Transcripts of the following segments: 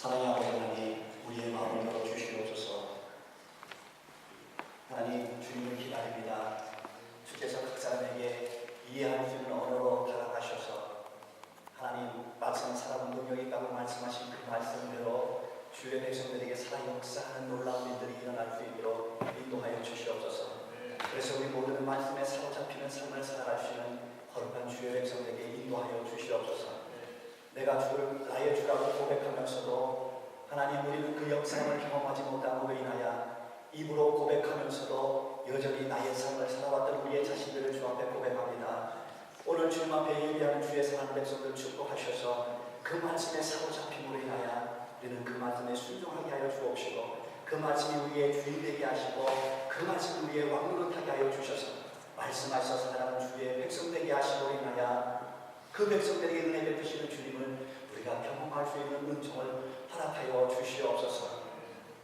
사랑의 아버지 하나님, 우리의 마음을 열어주시옵소서. 하나님, 주님을 기다립니다. 주께서 각 사람에게 이해할 수 있는 언어로 다가가셔서 하나님, 막상 사람은 능력이 있다고 말씀하신 그 말씀대로 주의 백성들에게 살아 역사하는 놀라운 일들이 일어날 수 있도록 인도하여 주시옵소서. 그래서 우리 모두는 말씀에 사로잡히는 삶을 살아갈 수 있는 거룩한 주의 백성들에게 인도하여 주시옵소서. 내가 주를 나의 주라고 고백하면서도 하나님, 우리는 그 역사를 경험하지 못함으로 인하여 입으로 고백하면서도 여전히 나의 삶을 살아왔던 우리의 자신들을 주 앞에 고백합니다. 오늘 주님 앞에 예비하는 주의 사랑하는 백성들 축복하셔서 그 말씀에 사로잡힘으로 인하여 우리는 그 말씀에 순종하게 하여 주옵시고, 그 말씀이 우리의 주인 되게 하시고, 그 말씀이 우리의 왕노릇하게 하여 주셔서 말씀하셔서 살아가는 주의 백성 되게 하시고 인하여 그 백성들에게 은혜 베푸시는 주님을 우리가 경험할 수 있는 은총을 허락하여 주시옵소서.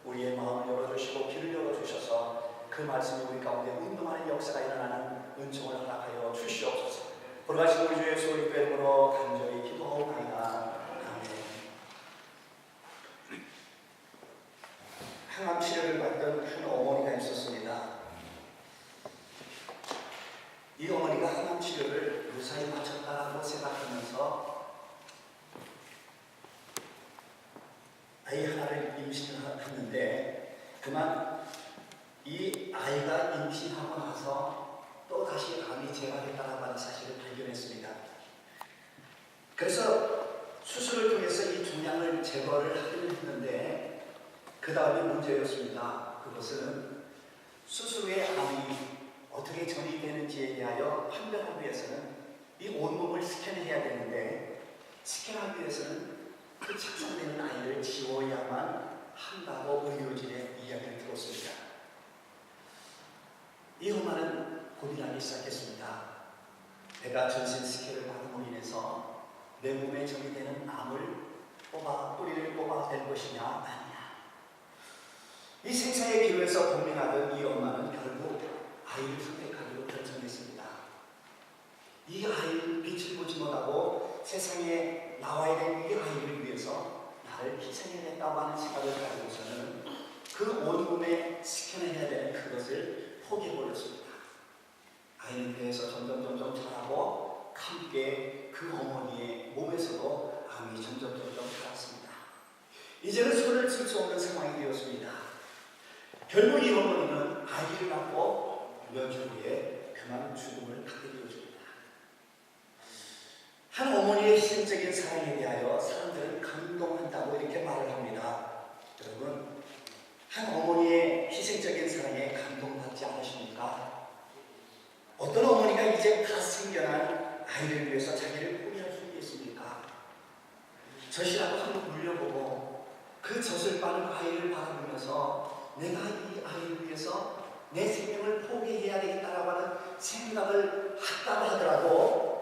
우리의 마음을 열어주시고 길을 열어주셔서 그 말씀이 우리 가운데 운동하는 역사가 일어나는 은총을 허락하여 주시옵소서. 돌아가신 우리 주 예수 그리스도의 이름으로 간절히 기도하옵나이다. 아멘. 항암 치료를 받던 한 어머니가 있었습니다. 이 어머니가 항암 치료를 무사히 마쳤다고 생각하면서 아이 하나를 임신했는데, 그만 이 아이가 임신하고 나서 또 다시 암이 재발했다고 하는 사실을 발견했습니다. 그래서 수술을 통해서 이 종양을 제거를 하기는 했는데, 그 다음에 문제였습니다. 그것은 수술 후에 암이 어떻게 전이되는지에 대하여 판별하기 위해서는 이 온몸을 스캔해야 되는데, 스캔하기 위해서는 그 착상되는 아이를 지워야만 한다고 의료진의 이야기를 들었습니다. 이 엄마는 고민하기 시작했습니다. 내가 전신 스캔을 받음으로 인해서 내 몸에 전이되는 암을 뿌리를 뽑아낼 것이냐 아니냐. 이 생사의 길에서 고민하던 이 엄마는 결국 아이를 선택하기로 결정했습니다. 이 아이를 빛을 보지 못하고 세상에 나와야 될 이 아이를 위해서 나를 희생해냈다고 하는 생각을 가지고서는 그 온몸에 스캔해야 되는 그것을 포기해버렸습니다. 아이는 배에서 점점 자라고 함께 그 어머니의 몸에서도 암이 점점 자랐습니다. 이제는 손을 쓸 수 없는 상황이 되었습니다. 결국 이 어머니는 아이를 낳고 몇 주 후에 그만 죽음을 갖게 되었습니다. 한 어머니의 희생적인 사랑에 대하여 사람들은 감동한다고 이렇게 말을 합니다. 여러분, 한 어머니의 희생적인 사랑에 감동받지 않으십니까? 어떤 어머니가 이제 갓 생겨난 아이를 위해서 자기를 포기할 수 있겠습니까? 젖이라도 한번 물려보고 그 젖을 빠는 아이를 바라보면서 내가 이 아이를 위해서 내 생명을 포기해야 되겠다라고 하는 생각을 했다고 하더라도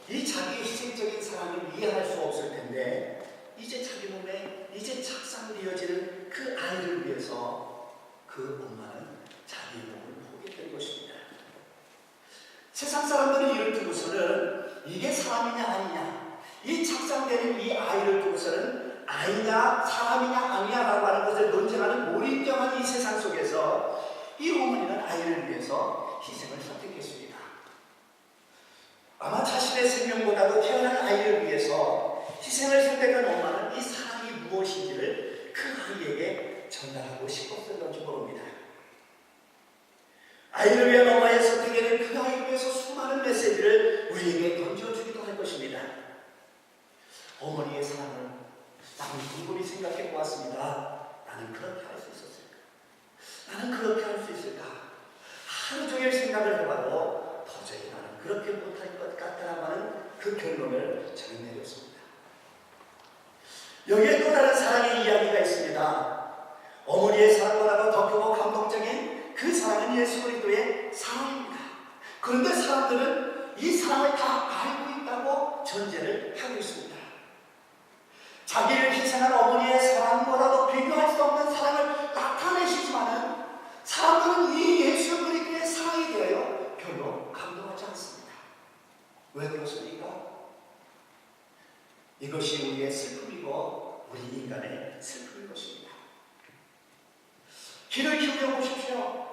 이 자기의 희생적인 사랑을 이해할 수 없을 텐데, 이제 자기 몸에 이제 착상되어지는 그 아이를 위해서 그 엄마는 자기의 몸을 포기할 것입니다. 세상 사람들은 이를 두고서는 이게 사람이냐 아니냐, 이 착상되는 이 아이를 두고서는 아이냐 사람이냐 아니냐라고 하는 것을 논쟁하는 몰입병한 이 세상 속에서 이 어머니는 아이를 위해서 희생을 선택했습니다. 아마 자신의 생명보다도 태어난 아이를 위해서 희생을 선택한 엄마는 이 사랑이 무엇인지를 그 아이에게 전달하고 싶었을지 모릅니다. 아이를 위한 엄마의 선택에는 그 아이를 위해서 수많은 메시지를 우리에게 던져주기도 할 것입니다. 어머니의 사랑을 나는 궁금히 생각해 보았습니다. 나는 그렇게 할 수 있었을까? 나는 그렇게 할 수 있을까? 하루 종일 생각을 해봐도 도저히 나는 그렇게 못할 것 같다라고 하는 그 결론을 저는 내렸습니다. 여기에 또 다른 사랑의 이야기가 있습니다. 어머니의 사랑보다도 더 크고 감동적인 그 사랑은 예수 그리스도의 사랑입니다. 그런데 사람들은 이 사랑을 다 알고 있다고 전제를 하고 있습니다. 자기를 희생한 어머니의 사랑보다도 비교할 수 없는 사랑을 나타내시지만은 사람들은 이 예수 그리스도의 사랑에 대하여 별로 감동하지 않습니다. 왜 그렇습니까? 이것이 우리의 슬픔이고 우리 인간의 슬픔인 것입니다. 귀를 기울여 보십시오.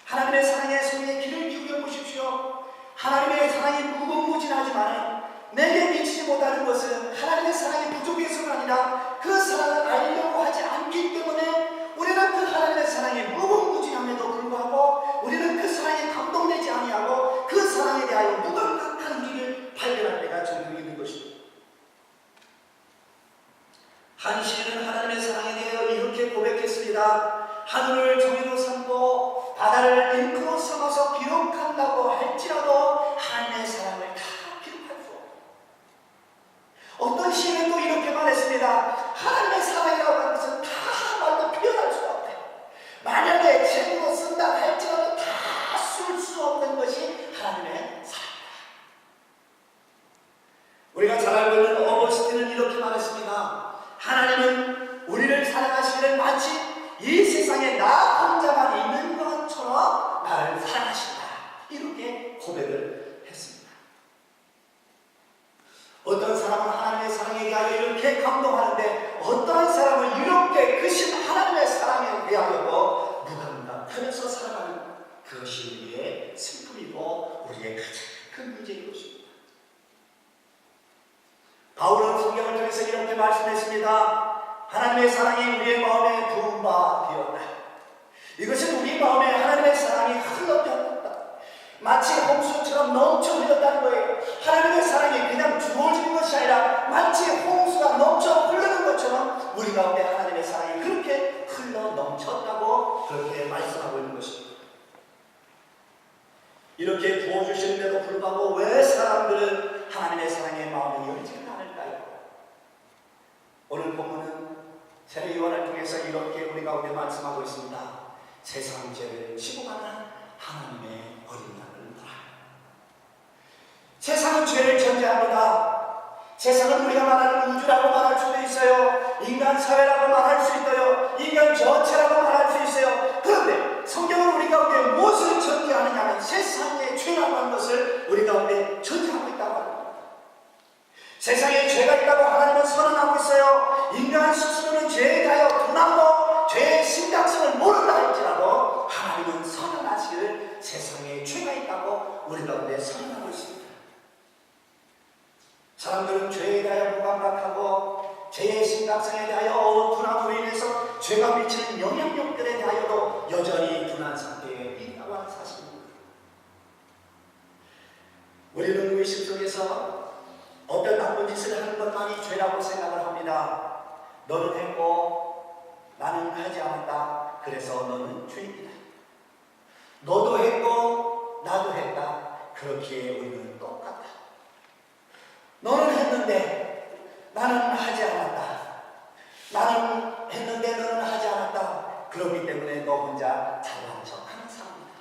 하나님의 사랑의 손에 귀를 기울여 보십시오. 하나님의 사랑이 무궁무진하지만 내게 미치지 못하는 것은 하나님의 사랑이 부족해서가 아니라 그 사랑을 알려고 하지 않기 때문에 우리는 그 하나님의 사랑이 무궁무진함에도 불구하고 우리는 그 사랑에 감동되지 아니하고 그 사랑에 대하여 무감각한 우리를 발견할 때가 종종 있는 것입니다. 한 시인은 하나님의 사랑에 대하여 이렇게 고백했습니다. 하늘을 종이로 삼고 바다를 잉크로 삼아서 기록한다고 할지라도 하나님의 사랑을 다 기록할 수 없다. 어떤 시인은 또 이렇게 말했습니다. 하나님의 사랑이라고 하는 것은 다 말로 표현할 수가 없대요. 만약에 책으로 쓴다 할지라도 다 쓸 수 없는 것이 하나님의 사랑이다. 우리가 잘 알고 있는 어거스틴은 이렇게 말했습니다. 하나님은 우리를 사랑하시기를 마치 이 세상에 나 혼자만 있는 것처럼 나를 사랑하신다. 이렇게 고백을 했습니다. 어떤 사람은 하나님의 사랑에 대하여 이렇게 감동하는데 어떠한 사람은 이렇게 크신 하나님의 사랑에 대하여도 무감각하면서 살아가는 그것이 우리의 슬픔이고 우리의 가장 큰 문제인 것입니다. 바울은 성경을 통해서 이렇게 말씀했습니다. 하나님의 사랑이 우리의 마음에 부은 바 되었다. 이것은 우리 마음에 하나님의 사랑이 흘러되었다. 마치 홍수처럼 넘쳐 흘렀다는 거예요. 하나님의 사랑이 그냥 주어지는 것이 아니라 마치 홍수가 넘쳐 흐르는 것처럼 우리 가운데 하나님의 사랑이 그렇게 흘러 넘쳤다고 그렇게 말씀하고 있는 것입니다. 이렇게 부어주시는데도 불구하고 왜 사람들은 하나님의 사랑에 마음이 열지가 않을까요? 오늘 본문은 세례 요한을 통해서 이렇게 우리 가운데 말씀하고 있습니다. 세상 죄를 지고 가는 하나님의 어린 양을 보라. 세상은 죄를 전제합니다. 세상은 우리가 말하는 우주라고 말할 수도 있어요. 인간 사회라고 말할 수 있어요. 인간 전체라고 말할 수 있어요. 그런데 성경은 우리 가운데 무엇을 전제하느냐면 세상의 죄라고 하는 것을 우리 가운데 전제하고 있다고 합니다. 세상에 죄가 있다고 하나님은 선언하고 있어요. 인간 스스로는 죄에 대하여 분함도 죄의 심각성을 모른다 할지라도 하나님은 선언하시기를 세상에 죄가 있다고 우리 가운데 선언하고 있습니다. 사람들은 죄에 대하여 무감각하고 죄의 심각성에 대하여 분함으로 인해서 죄가 미치는 영향력들에 대하여도 여전히 둔한 상태에 있다고 하는 사실입니다. 우리는 의식 속에서 어떤 나쁜 짓을 하는 것만이 죄라고 생각을 합니다. 너는 했고 나는 하지 않았다. 그래서 너는 죄인이다. 너도 했고 나도 했다. 그렇기에 우리는 똑같다. 너는 했는데 나는 하지 않았다. 나는 했는데 너는 하지 않았다. 그렇기 때문에 너 혼자 잘난 척하는 사람이다.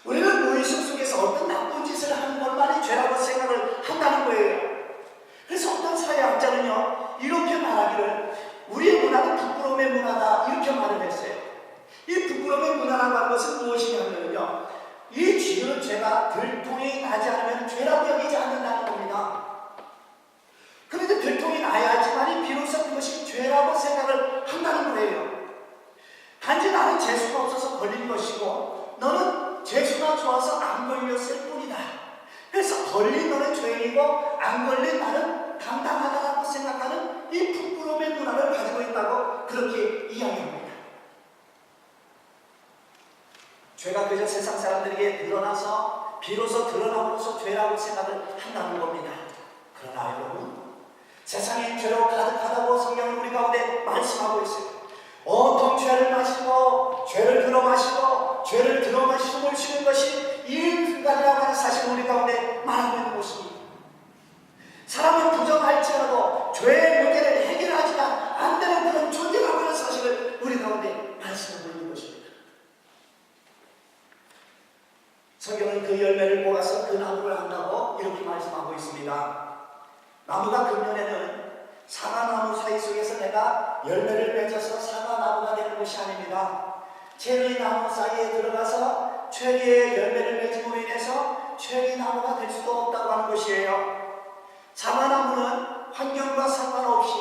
우리는 무의식 속에서 어떤 나쁜 짓을 하는 것만이 죄라고 생각을 한다는 거예요. 그래서 어떤 사회학자는요 이렇게 말하기를 우리의 문화는 부끄러움의 문화다 이렇게 말을 했어요. 이 부끄러움의 문화라고 하는 것은 무엇이냐면요 이 죄는 죄가 들통이 나지 않으면 죄라고 여기지 않는다는 겁니다. 그런데 들통이 나야지만이 비로소 그것이 죄라고 생각을 한다는 거예요. 단지 나는 재수가 없어서 걸린 것이고 너는 재수가 좋아서 안 걸렸을 뿐이다. 그래서 걸린 너는 죄인이고 안 걸린 나는 당당하다고 생각하는 이 부끄러움의 문화를 가지고 있다고 그렇게 이야기합니다. 죄가 그저 세상 사람들에게 드러나서 비로소 드러남으로써 죄라고 생각을 한다는 겁니다. 그러나 여러분 세상이 죄로 가득하다고 성경은 우리 가운데 말씀하고 있어요. 온통 죄를 마시고 죄를 들어 마시고 죄를 들어 마시고 쉬는 것이 이 인간이라고 하는 사실을 우리 가운데 말하고 있는 것입니다. 사람은 부정할지라도 죄의 문제를 해결하지가 안 되는 그런 존재라고 하는 사실을 우리 가운데 말씀하고 있는 것입니다. 성경은 그 열매를 뽑아서 그 나무를 한다고 이렇게 말씀하고 있습니다. 나무가 금년에는 사과나무 사이 속에서 내가 열매를 맺어서 사과나무가 되는 것이 아닙니다. 체리나무 사이에 들어가서 체리의 열매를 맺음으로 인해서 체리나무가 될 수도 없다고 하는 것이에요. 사과나무는 환경과 상관없이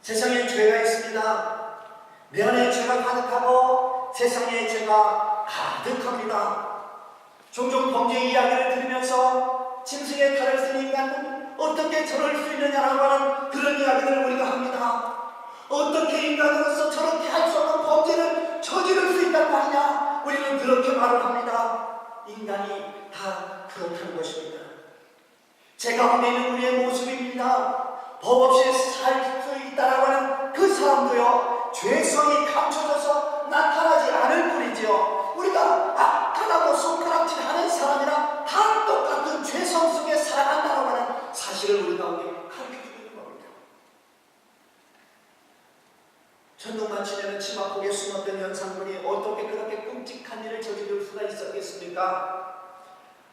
세상에 죄가 있습니다. 내 안에 죄가 가득하고 세상에 죄가 가득합니다. 종종 범죄 이야기를 들으면서 짐승의 칼을 쓴 인간은 어떻게 저럴 수 있느냐라고 하는 그런 이야기들을 우리가 합니다. 어떻게 인간으로서 저렇게 할 수 없는 범죄를 저지를 수 있단 말이냐? 우리는 그렇게 말을 합니다. 인간이 다 그렇다는 것입니다. 제 가운데 있는 우리의 모습입니다. 법 없이 살 수 있다라고 하는 그 사람도요, 죄성이 감춰져서 나타나지 않을 뿐이지요. 우리가 악하다고 손가락질하는 사람이랑 다 똑같은 죄성 속에 살아간다고 하는 사실을 우리 가운데 가르쳐주고 있는 겁니다. 천둥만 치면 치마폭에 숨었던 연산군이 어떻게 그렇게 끔찍한 일을 저지를 수가 있었겠습니까?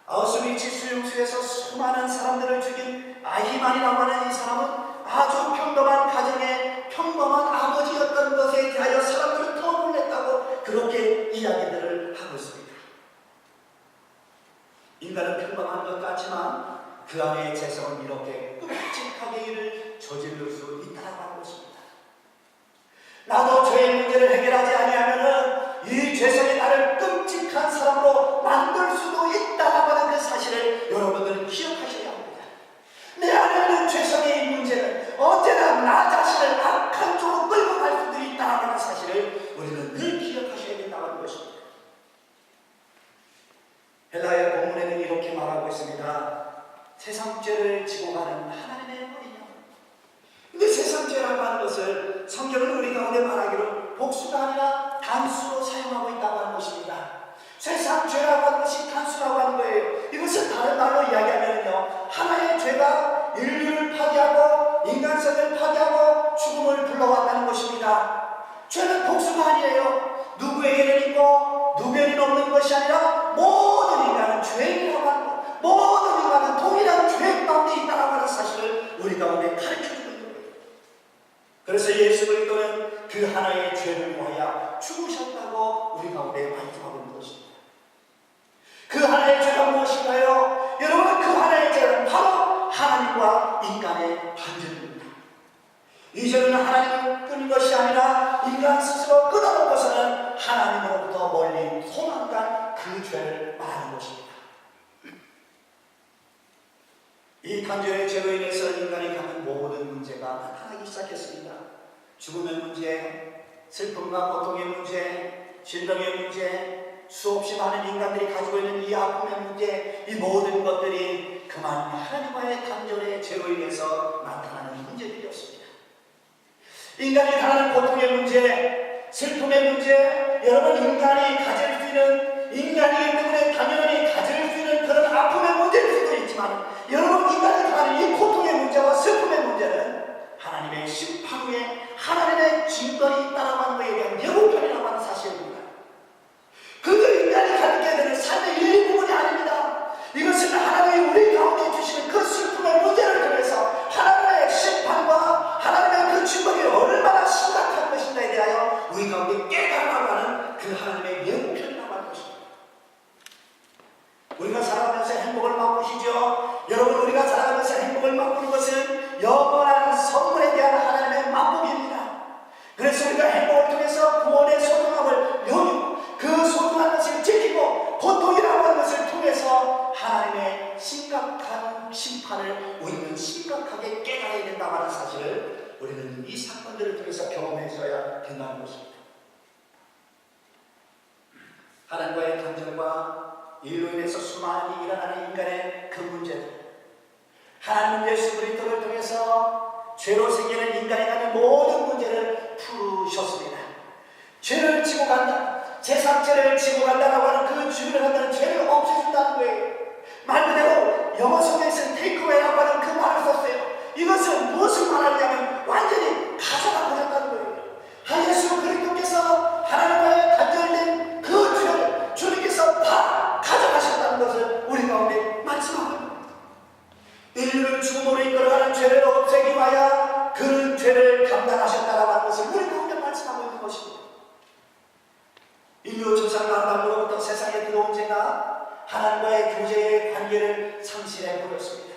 아우슈비츠 수용소에서 수많은 사람들을 죽인 아히만이라고 하는 이 사람은 아주 평범한 가정의 평범한 아버지였던 것에 대하여 사람들이 더 놀랬다고 그렇게 이야기들을 하고 있습니다. 인간은 평범한 것 같지만 그 안에 죄성은 이렇게 끔찍하게 일을 저지를 수 있다고 하는 것입니다. 나도 죄의 문제를 해결하지 아니하면은 이 죄성이 나를 끔찍한 사람으로 만들 수도 있다고 하는 그 사실을 여러분들은 기억하셔야 합니다. 내 안에 있는 죄성의 문제는 언제나 나 자신을 악한 쪽으로 끌고 갈 수도 있다고 하는 사실을 우리는 늘 기억하셔야 된다고 하는 것입니다. 헬라의 본문에는 이렇게 말하고 있습니다. 세상 죄를 지고 가는 하나님의 어린양. 근데 세상 죄라고 하는 것을 성경은 우리 가운데 말하기로 복수가 아니라 단수로 사용하고 있다고 하는 것입니다. 세상 죄라고 하는 것이 단수라고 하는 거예요. 이것을 다른 말로 이야기하면요, 하나의 죄가 인류를 파괴하고 인간성을 파괴하고 죽음을 불러왔다는 것입니다. 죄는 복수가 아니에요. 누구에게는 있고 누구에게는 없는 것이 아니라 모든 인간은 죄인이라고 하는 것, 모든 인간은 동일한 죄 가운데 있다고 하는 사실을 우리 가운데 가르쳐주고 있는 거예요. 그래서 예수 그리스도는 그 하나의 죄를 위하여 죽으셨다고 우리 가운데 말씀하고 있는 것입니다. 그 하나의 죄가 무엇인가요? 여러분, 그 하나의 죄는 바로 하나님과 인간의 반전입니다. 이 죄는 하나님을 끊은 것이 아니라 인간 스스로 끊어놓고서는 하나님으로부터 멀리 도망간 그 죄를 말하는 것입니다. 이 단죄의 죄로 인해서 인간이 갖는 모든 문제가 나타나기 시작했습니다. 죽음의 문제, 슬픔과 고통의 문제, 질병의 문제, 수없이 많은 인간들이 가지고 있는 이 아픔의 문제, 이 모든 것들이 그만 하나님과의 단절의 죄로 인해서 나타나는 문제들이었습니다. 인간이 당하는 고통의 문제, 슬픔의 문제, 여러분, 인간이 가질 수 있는, 인간이기 때문에 당연히 가질 수 있는 그런 아픔의 문제일 수도 있지만, 여러분, 인간이 당하는 이 고통의 문제와 슬픔의 문제는 하나님의 심판 후에 하나님의 징벌이 있다고 하는 것에 대한 예고편이라고 하는 사실입니다. 그들 인간이 갖게 되는 삶의 일부분이 아닙니다. 이것은 하나님이 우리 가운데 주시는 그 슬픔의 문제를 통해서 하나님의 심판과 하나님의 그 징벌이 얼마나 심각한 것인가에 대하여 우리 가운데 깨달아가고 하는 그 하나님의 예고편이라고 하는 것입니다. 우리가 살아가면서 행복을 맛보시죠? 여러분, 우리가 살아가면서 행복을 맛보는 것은 영원한 선물에 대한 하나님의 맛보기입니다. 그래서 우리가 행복을 통해서 구원의 소중함을 여기고 그 소중한 것을 지키고 고통이라고 하는 것을 통해서 하나님의 심각한 심판을 우리는 심각하게 깨달아야 된다고 하는 사실을 우리는 이 사건들을 통해서 경험해줘야 된다는 것입니다. 하나님과의 단절과 일로 인해서 수많이 일어나는 인간의 그 문제들, 하나님 예수 그리스도를 통해서 죄로 생기는 인간이 가는 모든 문제를 푸셨습니다. 죄를 지고 간다, 세상죄를 지고 간다라고 하는 그 죽음을 한다는 죄를 없애준다는 거예요. 말 그대로 영어 성경에서는 테이크웨이라고 하는 그 말을 썼어요. 이것은 무엇을 말하냐면 완전히 가져가 버렸다는 거예요. 예수 그리스도께서 하나님과의 단절된 그 죄를 주님께서 다 가져가셨다는 것을 우리 가운데 말씀하고 있습니다. 인류를 죽음으로 이끌어가는 죄를 없애기 위하여 그 죄를 감당하셨다라고 하는 것을 우리 가운데 말씀하고 있는 것입니다. 인류 조상 아담으로부터 세상에 들어온 죄가 하나님과의 교제의 관계를 상실해 버렸습니다.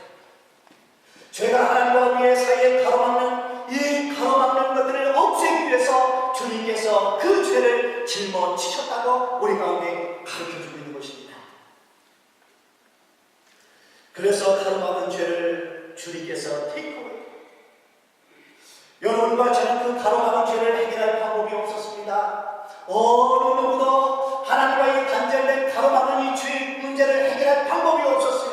죄가 하나님과 우리의 사이에 가로막는 이 가로막는 짊어지셨다고 우리 가운데 가르쳐주고 있는 것입니다. 그래서 가늠하는 죄를 주님께서 테이크어웨이. 여러분과 저는 그 가늠하는 죄를 해결할 방법이 없었습니다. 어느 누구도 하나님과의 단절된 가늠하는 이 죄의 문제를 해결할 방법이 없었어요.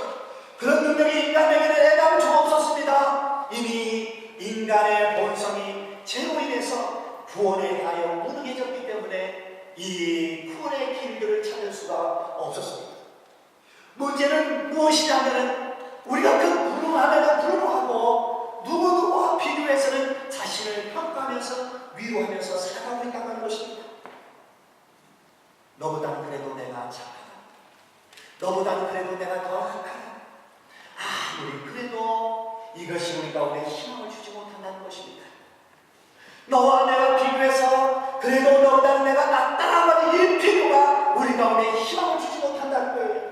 그런 능력이 인간에게는 애당초 없었습니다. 이미 인간의 본성이 죄로 인해서 구원에 대하여 무능해졌기 때문에 이 구원의 길들을 찾을 수가 없었습니다. 문제는 무엇이냐면 우리가 그 무능함에도 불구하고 누구누구와 비교해서는 자신을 평가하면서 위로하면서 살아가고 있다는 것입니다. 너보다는 그래도 내가 착하다. 너보다는 그래도 내가 더 악하다. 아무리 그래도 이것이 우리 가운데 희망을 주지 못한다는 것입니다. 너와 내가 비교해서 그래도 너보다는 내가 낫다라는 이 비교가 우리 가운데 희망을 주지 못한다는 거예요.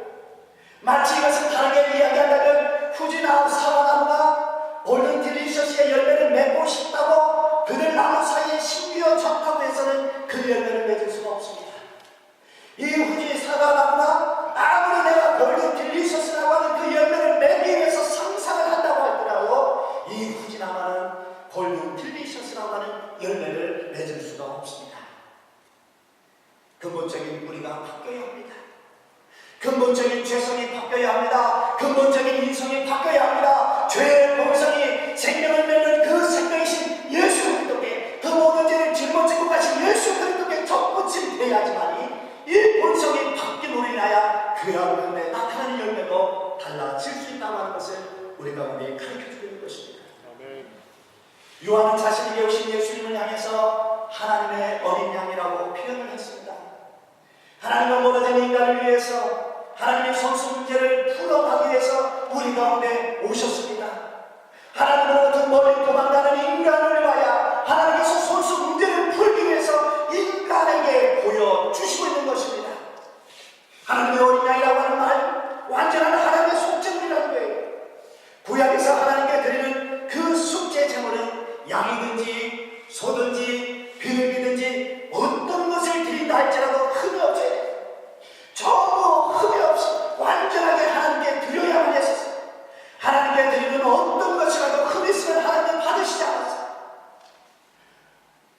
마치 이것을 다르게 이야기한다면 후지나 사과나무가 골든 딜리셔스의 열매를 맺고 싶다고 그들 나무 사이에 심기어 졌다고 해서는 그 열매를 맺을 수가 없습니다. 이 후지 사과나무가 아무리 내가 골든 딜리셔스라고 하는 그 열매를 맺기 위해서 상상을 한다고 할지라도 이 후지나무는 골든 딜리셔스라고 하는 열매를 맺을 수가 없습니다. 근본적인 우리가 바뀌어야 합니다. 근본적인 죄성이 바뀌어야 합니다. 근본적인 인성이 바뀌어야 합니다. 죄의 본성이 생명을 맺는 그 생명이신 예수 그리스도께 그 모든 죄를 짊어지고 가신 예수 그리스도께 접붙임 돼야지만이 이 본성이 바뀌므로 인하여 그 가운데 나타나는 열매도 달라질 수 있다고 하는 것을 우리 가운데 가르쳐주고 있는 것입니다. 요한은 자신에게 오신 예수님을 향해서 하나님의 어린 양이라고 표현을 했습니다. 하나님과 멀어진 인간을 위해서 하나님의 선수 문제를 풀어가기 위해서 우리 가운데 오셨습니다. 하나님으로부터 멀리 도망가는 인간을 위하여 하나님께서 선수 문제를 풀기 위해서 인간에게 보여주시고 있는 것입니다. 하나님의 어린 양이라고 하는 말, 완전한 하나님의 속죄물이라는 거예요. 구약에서 하나님께 드리는 그 속죄 제물은 양이든지 소든지 비둘기든지 어떤 것을 드린다 할지라도 흠이 없어야 돼요. 전부 흠이 없이 완전하게 하나님께 드려야만 했었어요. 하나님께 드리는 어떤 것이라도 흠이 있으면 하나님은 받으시지 않았어요.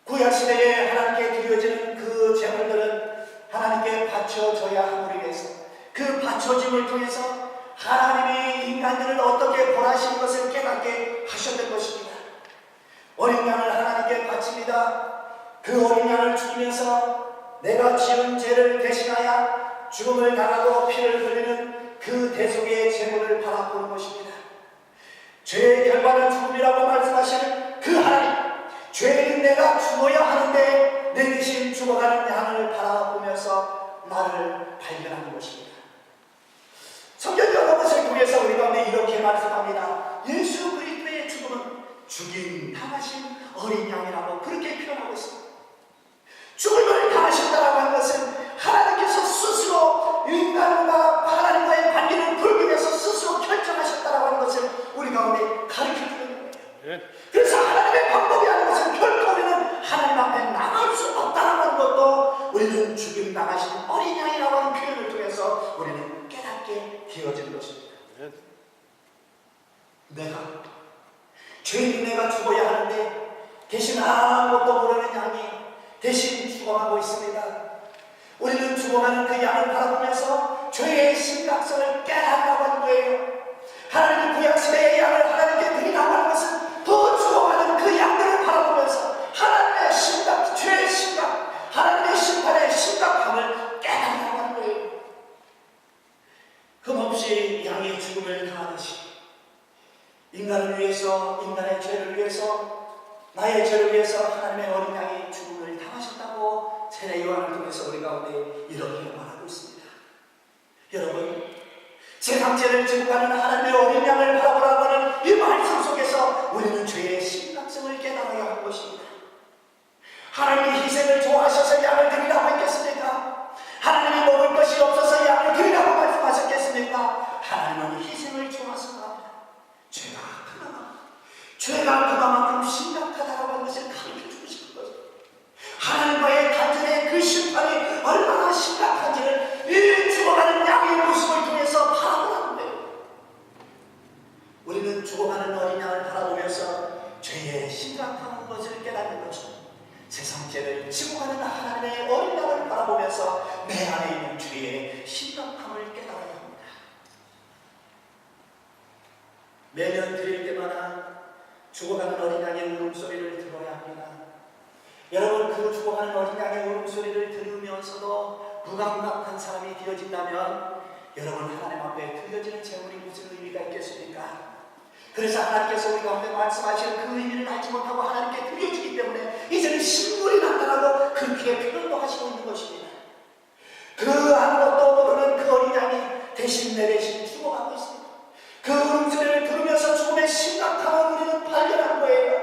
구약시대에 하나님께 드려지는 그 제물들은 하나님께 바쳐져야 함으로 인해서 그 바쳐짐을 통해서 하나님이 인간들을 어떻게 벌하신 것을 깨닫게 하셨던 것입니다. 어린 양을 하나님께 바칩니다. 그 어린 양을 죽이면서 내가 지은 죄를 대신하여 죽음을 당하고 피를 흘리는 그 대속의 제물을 바라보는 것입니다. 죄의 결과는 죽음이라고 말씀하시는 그 하나님, 죄인 내가 죽어야 하는데 내 대신 죽어가는 양을 바라보면서 나를 발견하는 것입니다. 성경 여러 것을 통해서 우리 가운데 이렇게 말씀합니다. 예수 그리스도의 죽음은 죽임 당하신 어린 양이라고 그렇게 표현하고 있습니다. 죽음을 당하셨다라고 하는 것은 하나님께서 스스로 인간과 하나님과의 관계를 풀기 위해서 스스로 결정하셨다라고 하는 것을 우리 가운데 가르쳐주는 거예요. 그래서 하나님의 방법이 아닌 것은 결코 우리는 하나님 앞에 나갈 수 없다라고 하는 것도 우리는 죽임 당하신 어린 양이라고 하는 표현을 통해서 우리는 깨닫게 되어진 것입니다. 내가 죄인 내가 죽어야 하는데 대신 아무것도 모르는 양이 대신 죽어가고 있습니다. 우리는 죽어가는 그 양을 바라보면서 죄의 심각성을 깨닫라고 하는 거예요. 하나님의 구약시대의 양을 하나님께 드리라고 하는 것은 더 죽어가는 그 양들을 바라보면서 하나님의 심각, 죄의 심각, 하나님의 심판의 심각함을 깨닫라고 하는 거예요. 흠없이 양의 죽음을 당하듯이 인간을 위해서, 인간의 죄를 위해서, 나의 죄를 위해서 하나님의 어린 양이 죽음을 당하셨다고 세례 요한을 통해서 우리 가운데 이렇게 말하고 있습니다. 여러분, 세상 죄를 지고 가는 하나님의 어린 양을 바라보라고 하는 이 말씀 속에서 우리는 죄의 심각성을 깨달아야 하는 것입니다. 하나님이 희생을 좋아하셔서 양을 드리라고 했겠습니까? 하나님이 먹을 것이 없어서 양을 드리라고 말씀하셨겠습니까? 하나님은 희생을 좋아하십니다. 죄가 그만큼 심각하다고 하는 것을 가르쳐주고 싶은 것입니다. 하나님과의 단절의 그 심판을 우리는 죽어가는 어린 양을 바라보면서 죄의 심각한 것을 깨닫는 것처럼 세상 죄를 지고 가는 하나님의 어린 양을 바라보면서 내 안에 있는 죄의 심각함을 깨달아야 합니다. 매년 드릴 때마다 죽어가는 어린 양의 울음소리를 들어야 합니다. 여러분, 그 죽어가는 어린 양의 울음소리를 들으면서도 무감각한 사람이 되어진다면 여러분, 하나님 앞에 드려지는 제물이 무슨 의미가 있겠습니까? 그래서 하나님께서 우리 가운데 말씀하시는 그 의미를 알지 못하고 하나님께 드려지기 때문에 이제는 신물이 나타나고 그 피에 표현도 하시고 있는 것입니다. 그 아무것도 모르는 그 어린 양이 대신 내 대신 죽어가고 있습니다. 그 울음소리를 들으면서 죽음의 심각함을 우리는 발견한 거예요.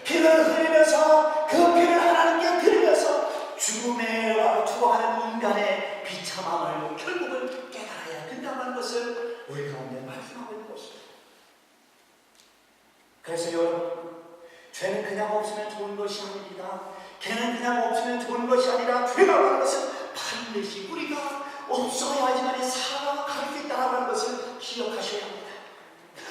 피를 흘리면서 그 피를 하나님께 드리면서 죽어가는 인간의 비참함을 결국은 깨달아야 된다는 것을 우리 가운데 말씀하고 있는 것입니다. 그래서 여러분, 죄는 그냥 없으면 좋은 것이 아닙니다. 죄는 그냥 없으면 좋은 것이 아니라 죄라고 하는 것은 반드시 우리가 없어야지만 살아갈 수 있다는 것을 기억하셔야 합니다.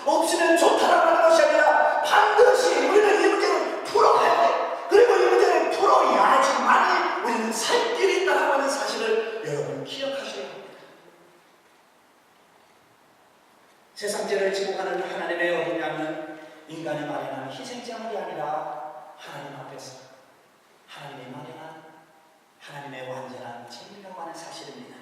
없으면 좋다라고 하는 것이 아니라 반드시 우리는 이 문제를 풀어가야 돼요. 그리고 이 문제를 풀어야지만 우리는 살 길이 있다라고 하는 사실을 여러분 기억하셔야 합니다. 세상 죄를 지고 가는 하나님의 어린 양은 인간이 마련한 희생제물이 아니라 하나님 앞에서 하나님이 마련한 하나님의 완전한 제물이라고 하는 사실입니다.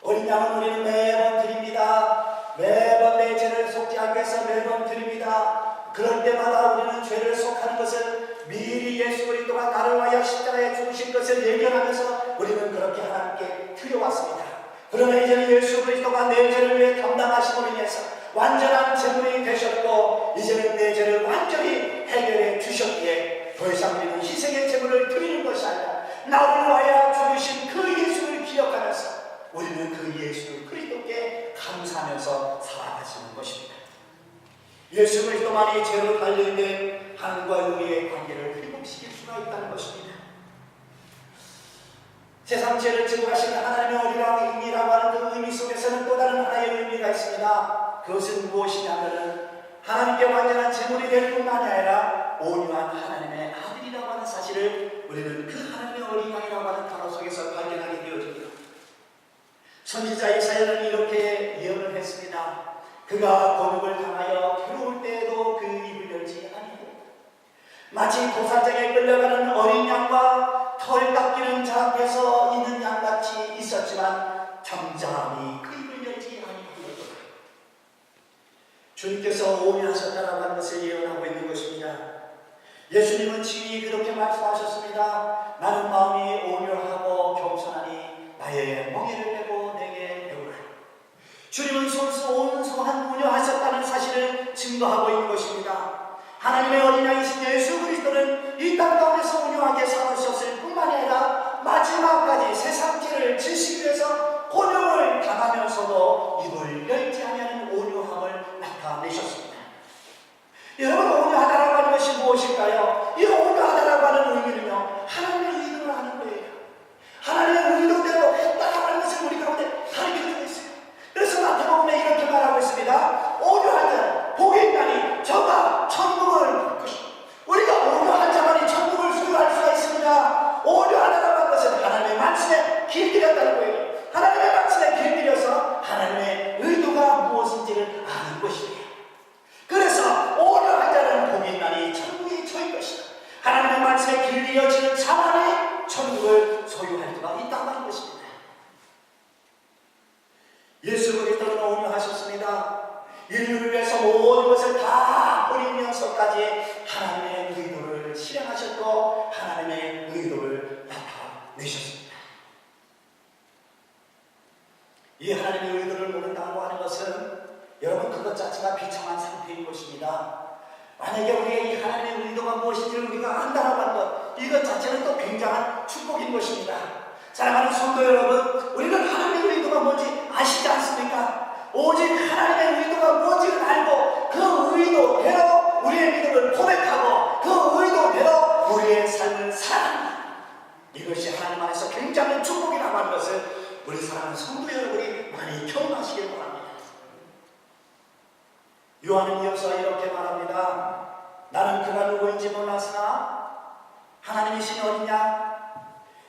어린 양은 우리는 매번 드립니다. 매번 내 죄를 속지 않기 위해서 매번 드립니다. 그럴 때마다 우리는 죄를 속하는 것을 미리 예수 그리스도가 나를 위하여 십자가에 죽으신 것을 예견하면서 우리는 그렇게 하나님께 드려왔습니다. 그러나 이제는 예수 그리스도가 내 죄를 위해 담당하심으로 인해서 완전한 제물이 되셨고 이제는 내 죄를 완전히 해결해 주셨기에 더 이상 우리는 희생의 제물을 드리는 것이 아니라 나를 위하여 죽으신 그 예수를 기억하면서 우리는 그 예수 그리스도께 감사하면서 살아가시는 것입니다. 예수 그리스도만이 죄로 달려있는 하나님과 우리의 관계를 회복시킬 수가 있다는 것입니다. 세상 죄를 지고 가시는 하나님의 어린양이라고 하는 그 의미 속에서는 또 다른 하나의 의미가 있습니다. 그것은 무엇이냐면 하나님께 완전한 제물이 될 뿐만이 아니라 온유한 하나님의 아들이라고 하는 사실을 우리는 그 하나님의 어린 양이라고 하는 단어 속에서 발견하게 되어집니다. 선지자 이사야는 이렇게 예언을 했습니다. 그가 곤욕을 당하여 괴로울 때에도 그 입을 열지 아니하고 마치 도살장에 끌려가는 어린 양과 털 깎이는 자 앞에서 있는 양같이 있었지만 잠잠히 그 입을 열지 아니하고 주님께서 온유하셨다라고 하는 것을 예언하고 있는 것입니다. 예수님은 친히 그렇게 말씀하셨습니다. 나는 마음이 온유하고 겸손하니 나의 멍에를 메고 내게 배우라. 주님은 온소한 온유하셨다는 사실을 증거하고 있는 것입니다. 하나님의 어린 양이신 예수 그리스도는 이 땅 가운데서 온유하게 살아주셨을 뿐만이 아니라 마지막까지 세상 죄를 지시기 위해서 곤욕을 당하면서도 입을 열지 아니하는 온유함을 나타내셨습니다. 여러분, 온유하다라고 하는 것이 무엇일까요? 이 온유하다라고 하는 의미는요, 하나님의 의도를 하는 거예요. 하나님의 의도대로 했다라고 하는 것을 우리 가운데 가르쳐주고 있어요. 그래서 마태복음에 이렇게 말하고 있습니다. 온유한 자는 복이 있나니 저가 천국을 볼 것이다. 우리가 온유한 자만이 천국을 소유할 수가 있습니다. 온유하다라고 하는 것은 하나님의 말씀에 길들였다는 거예요. 하나님의 말씀에 길들여서 하나님의 의도가 무엇인지를 아는 것이에요. 그래서 온유한 자는 복이 있나니 천국이 저희 것이다. 하나님의 말씀에 길들여지는 자만이 천국을 소유할 수가 있다고 하는 것입니다. 예수 그리스도는 온유하셨습니다. 인류를 위해서 모든 것을 다 버리면서까지 하나님의 의도를 실행하셨고 하나님의 의도를 나타내셨습니다. 이 하나님의 의도를 모른다고 하는 것은 여러분 그것 자체가 비참한 상태인 것입니다. 만약에 우리가 이 하나님의 의도가 무엇인지를 우리가 안다라고 하는 것, 이것 자체는 또 굉장한 축복인 것입니다. 사랑하는 성도 여러분, 우리는 하나님의 의도가 뭔지 아시지 않습니까? 오직 하나님의 의도가 뭔지를 알고 그 의도대로 우리의 믿음을 고백하고 그 의도대로 우리의 삶을 살아간다. 이것이 하나님 안에서 굉장한 축복이라고 하는 것을 우리 사랑하는 성도 여러분이 많이 경험하시길 바랍니다. 요한은 이어서 이렇게 말합니다. 나는 그가 누구인지 몰랐으나 하나님이 신 어디냐?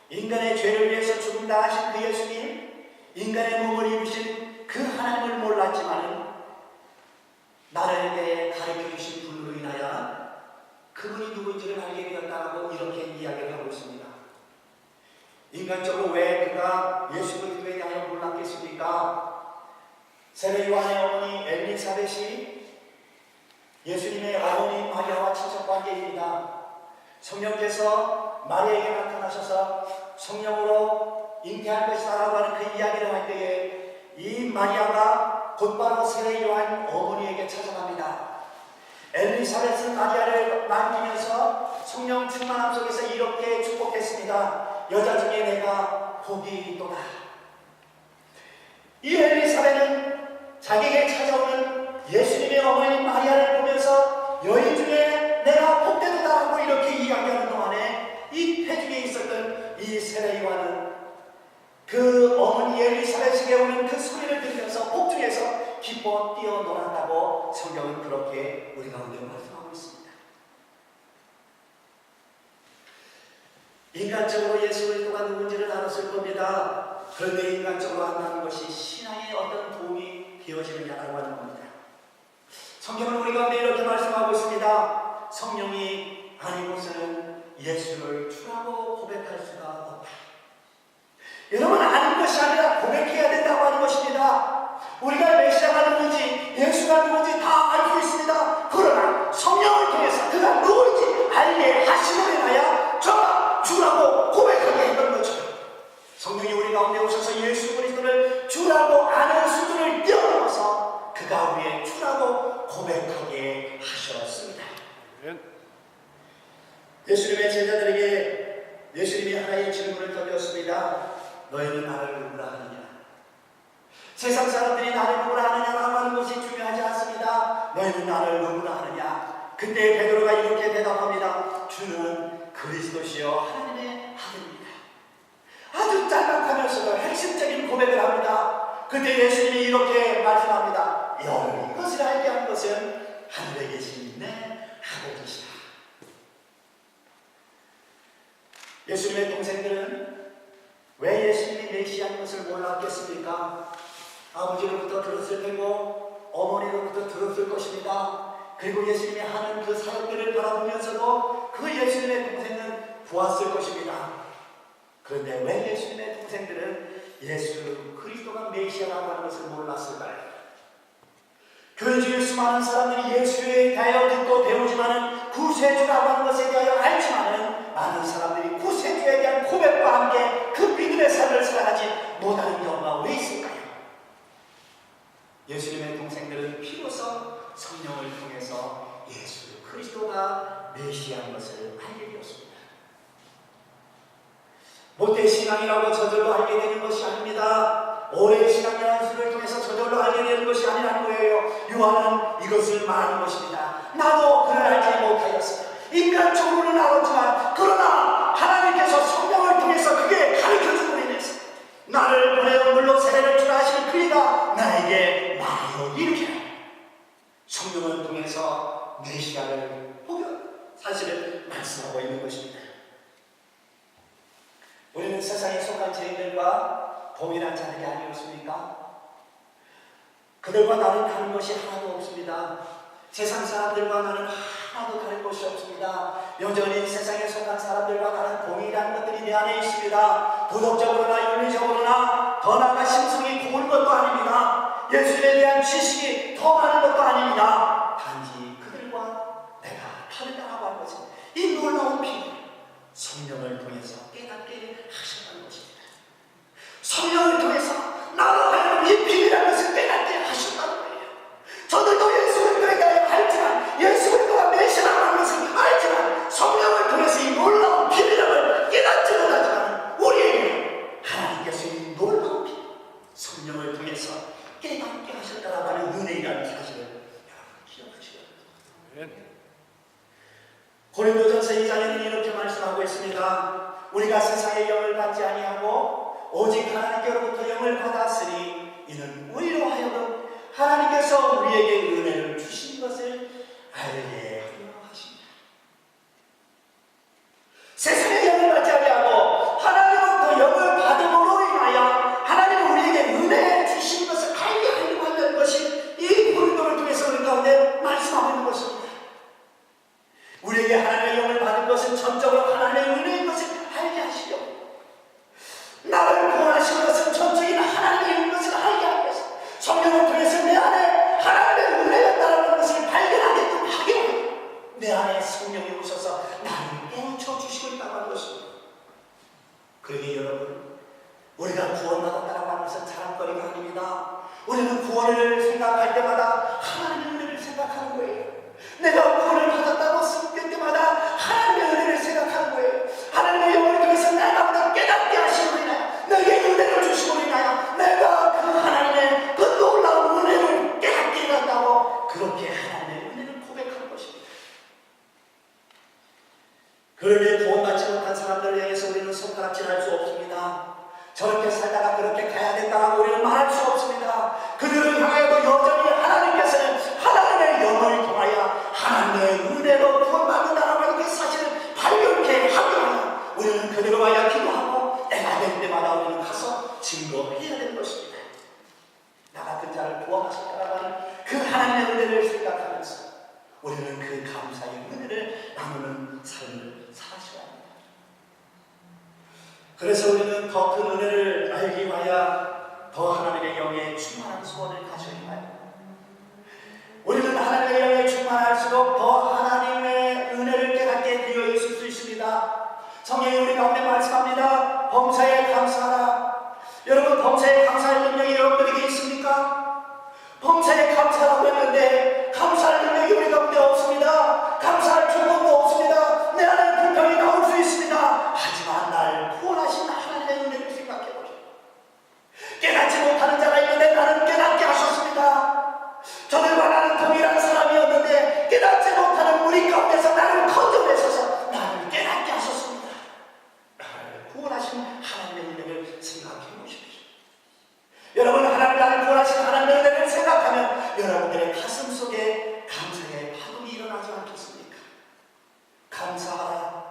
인간의 죄를 위해서 죽음 당하신 그 예수님, 인간의 몸을 입으신 그 하나님을 몰랐지만 나에게 가르쳐 주신 분으로 인하여 그분이 누구인지를 알게 되었다고 이렇게 이야기를 하고 있습니다. 인간적으로 왜 그가 예수 그리스도에 대하여 몰랐겠습니까? 세례 요한의 어머니 엘리사벳이 예수님의 어머니 마리아와 친척 관계입니다. 성령께서 마리아에게 나타나셔서 성령으로 잉태할 것이다라고 하는 그 이야기를 할 때에 이 마리아가 곧바로 세례 요한 어머니에게 찾아갑니다. 엘리사벳은 마리아를 만지면서 성령 충만함 속에서 이렇게 축복했습니다. 여자 중에 내가 복이 있도다. 이 엘리사벳은 자기에게 찾아오는 예수님의 어머니 마리아를 보면서 여인 중에 내가 복되도다 하고 이렇게 이야기하는 동안에 이 태중에 있었던 이 세례 요한은 그 어머니 엘리사벳에게 오는 그 소리를 들으면서 복중에서 기뻐 뛰어놀았다고 성경은 그렇게 우리 가운데 말씀하고 있습니다. 인간적으로 예수 그리스도가 누군지를 알았을 겁니다. 그런데 인간적으로 안다는 것이 신앙의 어떤 도움이 되어지느냐라고 하는 겁니다. 성경은 우리 가운데 이렇게 말씀하고 있습니다. 성령이 아니고서는 예수를 주라고 고백할 수가 없다. 여러분, 아는 것이 아니라 고백해야 된다고 하는 것입니다. 우리가 메시아가 누군지 예수가 누군지 다 알고 있습니다. 그러나 성령을 통해서 그가 누군지 알게 하심으로 인하여 저 주라고 고백하게 했던 거죠. 성령이 우리 가운데 오셔서 예수 그리스도를 주라고 아는 수준을 뛰어넘어서 그가 우리의 주라고 고백하게 하셨습니다. 예수님의 제자들에게 예수님이 하나의 질문을 던졌습니다. 너희는 나를 누구라 하느냐? 세상 사람들이 나를 누구라 하느냐라고 하는 것이 중요하지 않습니다. 너희는 나를 누구라 하느냐? 그때 베드로가 이렇게 대답합니다. 주는 그리스도시요 하나님의 아들입니다. 아주 짤막하면서도 핵심적인 고백을 합니다. 그때 예수님이 이렇게 말씀합니다. 여러분이 이것을 알게 한 것은 하늘에 계신 내 아버지시다. 예수님의 동생들은 왜 예수님이 메시아인 것을 몰랐겠습니까? 아버지로부터 들었을 테고 어머니로부터 들었을 것입니다. 그리고 예수님이 하는 그 사역들을 바라보면서도 그 예수님의 동생은 보았을 것입니다. 그런데 왜 예수님의 동생들은 예수 그리스도가 메시아라고 하는 것을 몰랐을까요? 교회 중에 수많은 사람들이 예수에 대하여 듣고 배우지만은 구세주라고 하는 것에 대하여 알지만은 많은 사람들이 구세주에 대한 고백과 함께 그 믿음의 삶을 살아가지 못하는 경우가 왜 있을까요? 예수님의 동생들은 비로소 성령을 통해서 예수 그리스도가 메시아인 것을 알게 되었습니다. 모태 신앙이라고 저절로 알게 되는 것이 아닙니다. 오랜 신앙이라는 수를 통해서 저절로 알게 되는 것이 아니라는 거예요. 요한은 이것을 말하는 것입니다. 나도 그를 알지 못하였습니다. 인간적으로는 알았지만 그러나 하나님께서 성령을 통해서 그게 가르쳐주고 인해서 나를 보내어 물로 세례를 주라 하시는 그이가 나에게 말하여 이렇게 성령을 통해서 메시아를 보면 사실은 말씀하고 있는 것입니다. 우리는 세상에 속한 죄인들과 동일한 자들이 아니었습니까? 그들과 나는 다른 것이 하나도 없습니다. 세상 사람들과 나는 하나도 다른 것이 없습니다. 여전히 세상에 속한 사람들과 나는 동일한 것들이 내 안에 있습니다. 도덕적으로나 윤리적으로나 더 나아가 심성이 고운 것도 아닙니다. 예수에 대한 지식이 더 많은 것도 아닙니다. 단지 그들과 내가 다르다고 하는 것은 이 놀라운 비밀, 성령을 통해서 깨닫게 하셨다는 것입니다. 성령을 통해서 나로 하여금 이 비밀이라는 것을 깨닫게 하셨다는 거예요. 저들도 예수 그리스도에 대하여 알지만 예수 그리스도가 메시아라는 것을 알지만 성령을 통해서 이 놀라운 비밀을 깨닫지 못하지만 우리에게 하나님께서 이 놀라운 비밀, 성령을 통해서 깨닫게 하셨다라고 하는 은혜라는 사실을 여러분 기억하시기 바랍니다. 고린도전서 2장에는 이렇게 말씀하고 있습니다. 우리가 세상의 영을 받지 아니하고 오직 하나님께로부터 영을 받았으니 이는 우리로 하여금 하나님께서 우리에게 은혜를 주신 우리에게 하나님의 영을 받은 것은 전적으로 하나님의 은혜인 것을 알게 하시려, 나를 구원하신 것은 전적인 하나님의 은혜인 것을 알게 하기 위해서 성령을 통해서 내 안에 하나님의 은혜였다는 것을 발견하게끔 하게 하고, 내 안에 성령이 오셔서 나를 깨우쳐 주시고 있다고 하는 것입니다. 그러니 여러분, 우리가 구원받았다고 하는 것은 자랑거리가 아닙니다. 우리는 구원을 생각할 때마다 하나님의 은혜를 생각하는 거예요. 내가 구원을 받았다고 생각할 때마다 하나님의 은혜를 생각하는 거예요. 하나님의 영을 통해서 내가 깨닫게 하시오리나요? 내게 은혜를 주시오리나요? 내가 그 하나님의 그 놀라운 은혜를 깨닫게 해놨다고 그렇게 하나님의 은혜를 고백하는 것입니다. 그러기에 구원받지 못한 사람들을 향해서 우리는 손가락질할 수 없습니다. 저렇게 살다가 그렇게 가야 된다고 우리는 말할 수 없습니다. 그들을 향하여도 여전히 하나님께서는 하나님의 영을 통하여 하나님의 은혜로 구원받는다라고 하는 그 사실을 발견케 하기 위하여 우리는 그대로 와야 기도하고 때가 될 때마다 우리는 가서 증거해야 되는 것입니다. 나 같은 자를 구원하셨다라고 하는 그 하나님의 은혜를 생각하면서 우리는 그 감사의 은혜를 나누는 삶을 살아셔야 합니다. 그래서 우리는 더 큰 은혜를 알기 위하여 더 하나님의 영에 충만한 소원을 가져야 해요. 우리는 하나님의 영에 충만할수록 더 하나님의 은혜를 깨닫게 되어 있을 수 있습니다. 성경이 우리 가운데 말씀합니다. 범사에 감사하라. 여러분, 범사에 감사할 능력이 여러분들에게 있습니까? 범사에 감사라고 했는데 감사할 능력이 우리 가운데 없습니다. 감사할 조건도 없습니다. 내 안에 불평이 나올 수 있습니다. 하지만 날 구원하신 하나님의 은혜를 생각해보죠. 깨닫지 못하는 자가 있는데 나는 깨닫게 하셨습니다. 저들과 나는 동일한 사람이었는데 깨닫지 못하는 우리 가운데서 나를 건져내셔서 나를 깨닫게 하셨습니다. 나를 구원하신 하나님의 은혜를 생각해 보십시오. 여러분, 나를 구원하신 하나님의 은혜를 생각하면 여러분들의 가슴 속에 감사의 파동이 일어나지 않겠습니까? 감사하라.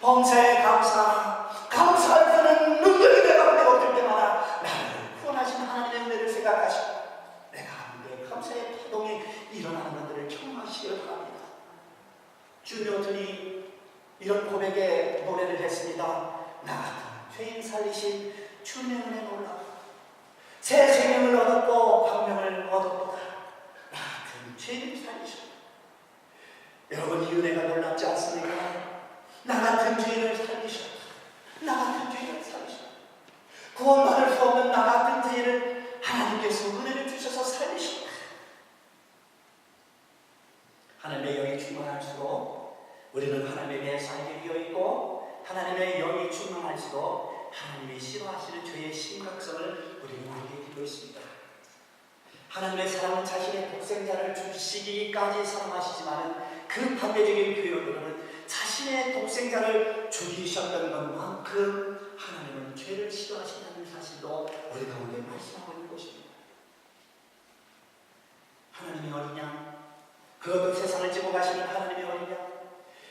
범사에 감사하라. 감사할 때는 능력이 내 가운데 없을 때마다 나를 구원하신 하나님의 은혜를 생각하시고 내 가운데 감사의 파동이 일어나는 것들을 경험하시길 바랍니다. 주 뉴턴이 이런 고백의 노래를 했습니다. 나 같은 죄인 살리신 주님의 은혜 놀라. 새 생명을 얻었고 광명을 얻었도다. 나 같은 죄인을 살리셨다. 여러분, 이 은혜가 놀랍지 않습니까? 나 같은 죄인을 살리셨다. 나 같은 죄인을 살리셨다. 구원받을 수 없는 나 같은 죄인을 하나님께서 은혜를 주셔서 살리셨다. 하나님의 영이 충만할수록 우리는 하나님에 대해서 알게 되어 있고, 하나님의 영이 충만할수록 하나님이 싫어하시는 죄의 심각성을 우리는 알게 되어 있습니다. 하나님의 사랑은 자신의 독생자를 주시기까지 사랑하시지만 그 반대적인 표현으로는 자신의 독생자를 죽이셨던 것만큼 하나님은 죄를 싫어하신다는 사실도 우리 가운데 말씀하고 있는 것입니다. 하나님이 어디냐? 그것도 세상을 지고 가시는 하나님이 어디냐?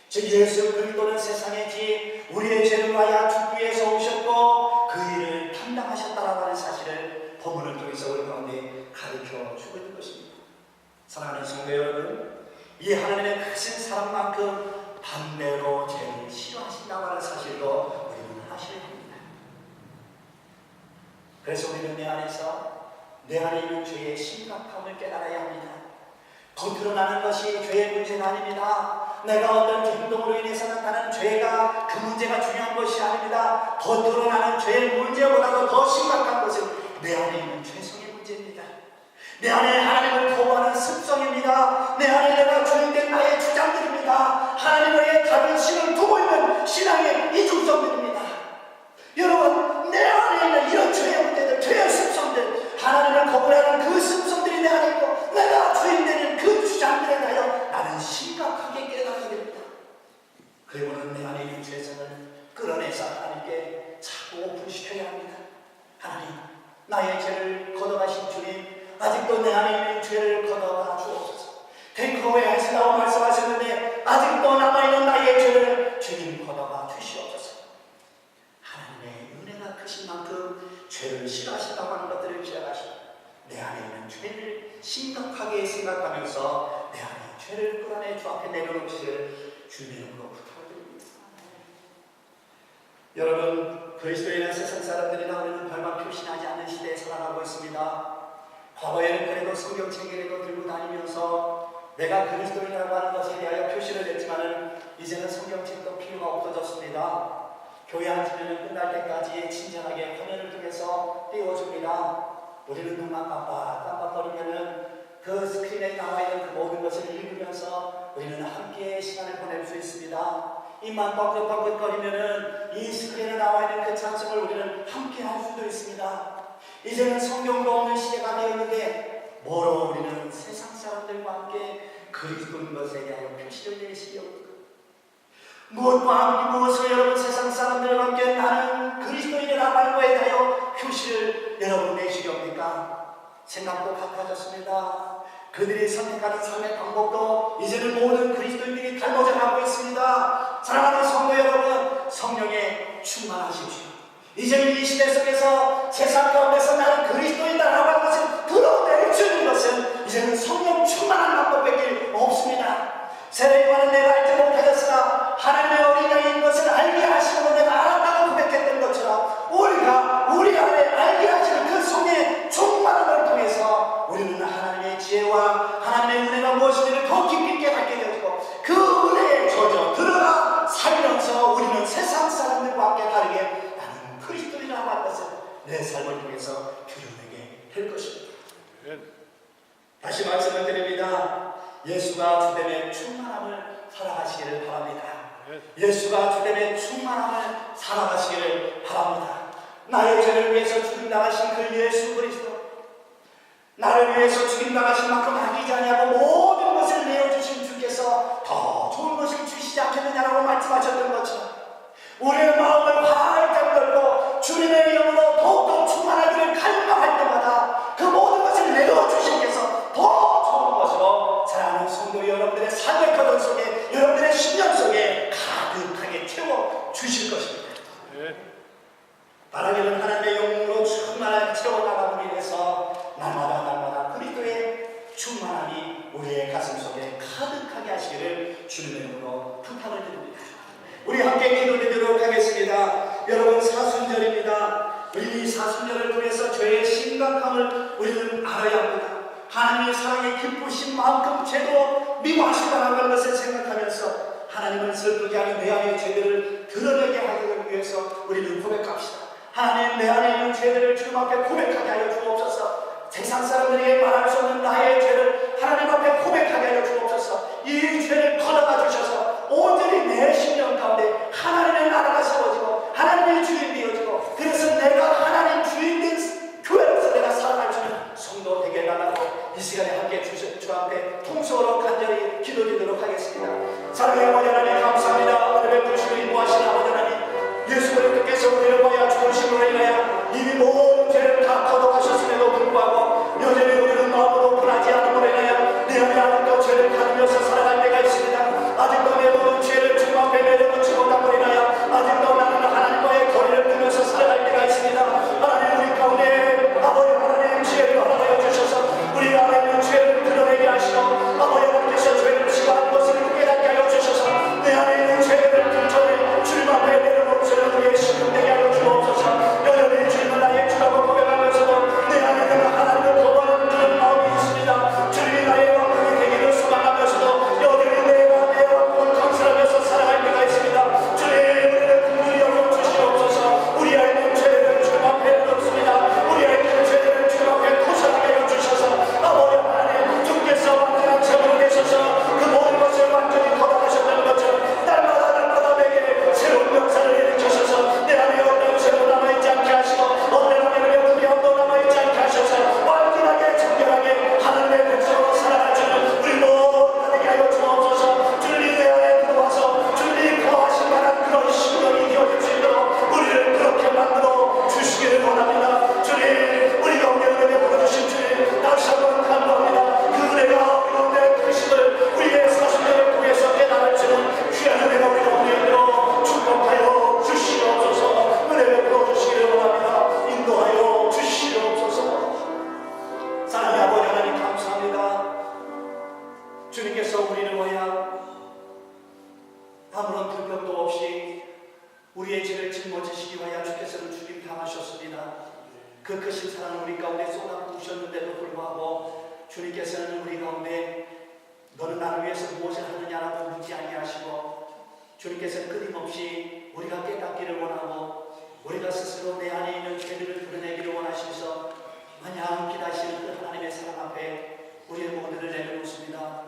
즉 예수 그리스도는 세상의 지 우리의 죄를 위하여 죽기 위해서 오셨고 그 일을 담당하셨다라고 하는 사실을 본문을 통해서 우리 가운데 가르쳐 주고 있는 것입니다. 사랑하는 성도 여러분, 이 하나님의 크신 사랑만큼 반대로 죄를 싫어하신다고 하는 사실도 우리는 아셔야 합니다. 그래서 우리는 내 안에서 내 안에 있는 죄의 심각함을 깨달아야 합니다. 겉으로 나는 것이 죄의 문제가 아닙니다. 내가 어떤 행동으로 인해서 나타나는 죄가 그 문제가 중요한 것이 아닙니다. 겉으로 나는 죄의 문제보다도 더 심각한 것은 내 안에 있는 죄성의 문제입니다. 내 안에 하나님을 거부하는 습성입니다. 내 안에 내가 주인된 나의 주장들입니다. 하나님의 자존심을 두고 있는 신앙의 이중성들입니다. 여러분, 내 안에 있는 이런 죄의 문제들, 죄의 습성들, 하나님을 거부하는 그 습성들이 내 안에 있고 내가 주인되는 그 주장들에 대하여 나는 심각하게 깨닫게 됩니다. 그리고는 내 안에 있는 죄성을 끌어내서 하나님께 자꾸 분식해야 합니다. 하나님, 나의 죄를 걷어가신 주님, 아직도 내 안에 있는 죄를 걷어가 주옵소서. 탱크로에 하신다고 말씀하셨는데 아직도 남아있는 나의 죄를 주님 걷어가 주시옵소서. 하나님의 은혜가 크신 만큼 죄를 싫어하신다고 하는 것들을 기억하시고 내 안에 있는 죄를 심각하게 생각하면서 내 안에 죄를 끌어내 주 앞에 내려놓기를 주님의 이름으로 부탁드립니다. 여러분, 그리스도에 대한 세상 사람들이나 우리는 별반 표시하지 않는 시대에 살아가고 있습니다. 과거에는 그래도 성경책에도 들고 다니면서 내가 그리스도인이라고 하는 것에 대하여 표시를 냈지만은 이제는 성경책도 필요가 없어졌습니다. 교회 앉으면 끝날 때까지 친절하게 화면을 통해서 띄워줍니다. 우리는 눈만 깜빡깜빡거리면은 그 스크린에 나와 있는 그 모든 것을 읽으면서 우리는 함께 시간을 보낼 수 있습니다. 입만 뻥긋뻥긋거리면은 이 스크린에 나와 있는 그 찬송을 우리는 함께 할 수도 있습니다. 이제는 성경도 없는 시대가 되었는데 뭐로 우리는 세상 사람들과 함께 그리스도인 것에 대하여 표시를 내시려고 무엇을 여러분 세상 사람들과 함께 나는 그리스도인이라고 하는 것에 대하여 표시를 여러분 내시렵니까? 생각도 같아졌습니다. 그들이 선택하는 삶의 방법도 이제는 모든 그리스도인들이 닮아져 가고 있습니다. 사랑하는 성도 여러분, 성령에 충만하십시오. 이제는 이 시대 속에서 세상 가운데서 나는 그리스도인이라고 하는 것을 드러낼 수 있는 것은 이제는 성령 충만한 방법밖에 없습니다. 세례요한은 내가 알지 못하였으나 하나님의 어린 양인 것을 알게 하시고 내가 알았다고 고백했던 것처럼 우리 안에 알게 하시는 그 성령의 충만함을 통해서 우리는 하나님의 지혜와 하나님의 은혜가 무엇인지를 더 깊이 있게 갖게 되어지고 그 은혜에 젖어 들어가 살면서 우리는 세상 사람들과 함께 다르게 나는 그리스도인이라고 하는 것을 내 삶을 통해서 드러내게 될 것입니다. 다시 말씀을 드립니다. 예수가 주됨의 충만함을 살아가시기를 바랍니다. 예수가 주됨의 충만함을 살아가시기를 바랍니다. 나의 죄를 위해서 죽임당하신 그 예수 그리스도, 나를 위해서 죽임당하신 만큼 아끼지 아니하고 모든 것을 내어주신 주께서 더 좋은 것을 주시지 않겠느냐라고 말씀하셨던 것처럼 우리의 마음을 활짝 열고 주님의 이름으로 더욱더 충만하기를 갈망할 때마다 그 모든 것을 내어주신 께서 더 좋은 것으로 사랑하는 성도 여러분들의 삶의 거동 속에, 여러분들의 신념 속에 가득하게 채워주실 것입니다. 바라기는 하나님의 영으로 충만하게 채워나가기 위해서 날마다 그리스도의 충만함이 우리의 가슴 속에 가득하게 하시기를 주님의 이름으로 부탁을 드립니다. 우리 함께 기도드리도록 하겠습니다. 여러분, 사순절입니다. 우리 이 사순절을 통해서 죄의 심각함을 우리는 알아야 합니다. 하나님의 사랑에 기쁘신 만큼 죄도 미워하시다는 것을 생각하면서 하나님을 슬프게 하는 내 안의 죄들을 드러내게 하기 위해서 우리는 고백합시다. 하나님, 내 안에 있는 죄들을 주님 앞에 고백하게 하여 주옵소서. 세상 사람들에게 말할 수 없는 나의 죄를 하나님 앞에 고백하게 하여 주옵소서. 이 죄를 걷어가 주셔서 온전히 내 심령 가운데 하나님의 나라가 세워지고 하나님의 주인 되어지고 그래서 내가 하나님 주인 된 교회로서 내가 살아갈 수 있는 성도 되게 해달라고 이 시간에 함께 주 앞에 통성으로 간절히 기도드리도록 하겠습니다. 사랑의 아버지 하나님, 감사합니다. 오늘의 부심을 인도하시는 아버지 하나님, 예수 그리스도께서 우리를 위하여 죽으심으로 인하여 이미 모든 죄를 다 걷어가셨음에도 불구하고 여전히 우리는 마음으로 분하지 않음으로 인하여 내 안에 아직도 죄를 가지면서 살아갈 때가 있습니다. 아직도 내 모든 죄를 주님 앞에 내려놓지 못함으로 인하여 아직도 나는 하나님과의 거리를 두면서 살아갈 때가 있습니다. 하나님, 우리 가운데 아버지 하나님 지혜를 허락하여 주셔서 우리 안에 있는 죄를 드러내게 하시고 아버지 하나님께서 죄를 지어하는 것을 깨닫게 하여 주셔서 내 안에 있는 죄를 불천히 주님 앞에 내려놓으시는 우리의 신분되게 하여 주옵소서. 여전히 주님을 나의 주라고 고백하면서도 내 안에는 하나님을 거부하는 그런 마음이 있습니다. 주님이 나의 왕국이 되기를 소망하면서도 여전히 내가 내 왕국을 건설하면서 살아갈 때가 있습니다. 주님, 우리를 긍휼히 여겨주시옵소서. 우리 안에 있는 죄를 주님 앞에 놓습니다. 우리 안에 있는 죄를 주님 앞에 고사하게 하여 주셔서 아버지 하나님, 주께서 완전한 제물로 되셔서 그 모든 것을 완전히 걷어가셨다는 것처럼 날마다 내게 새로운 역사를 일으키셔서 내 안에 어떤 죄도 남아있지 않게 하시고 어떤 안에 불의함도 남아있지 않게 하셔서 완전하게 정결하게 하나님의 백성으로 살아가주는 우리 모두 되게 하여 주옵소서. 주님, 내 안에 들어와서 주님 거하실 만한 그런 신령이 되어질 수 있도록 우리를 그렇게 만들어 주시기를 원합니다. 주님, 우리 가운데 은혜 보여주신 주님, 다시 한번 감사합니다. 그 은혜가 우리 가운데 크심을 우리의 사순절을 통해서 깨달을지는 귀한 은혜가 우리 가운데 있도록 축복하여 주시옵소서. 은혜 베풀어 주시기를 원합니다. 인도하여 주시옵소서. 사랑의 아버지 하나님, 감사합니다. 주님께서 우리를 위하여 아무런 불평도 없이 우리의 죄를 짊어지시기 위하여 주께서는 죽임 당하셨습니다. 그 크신 사랑을 우리 가운데 쏟아부으셨는데도 불구하고 주님께서는 우리 가운데 너는 나를 위해서 무엇을 하느냐라고 묻지 아니하시고 주님께서는 끊임없이 우리가 깨닫기를 원하고 우리가 스스로 내 안에 있는 죄들을 드러내기를 원하셔서 마냥 기다리시는 그 하나님의 사랑 앞에 우리의 모든을 내려놓습니다.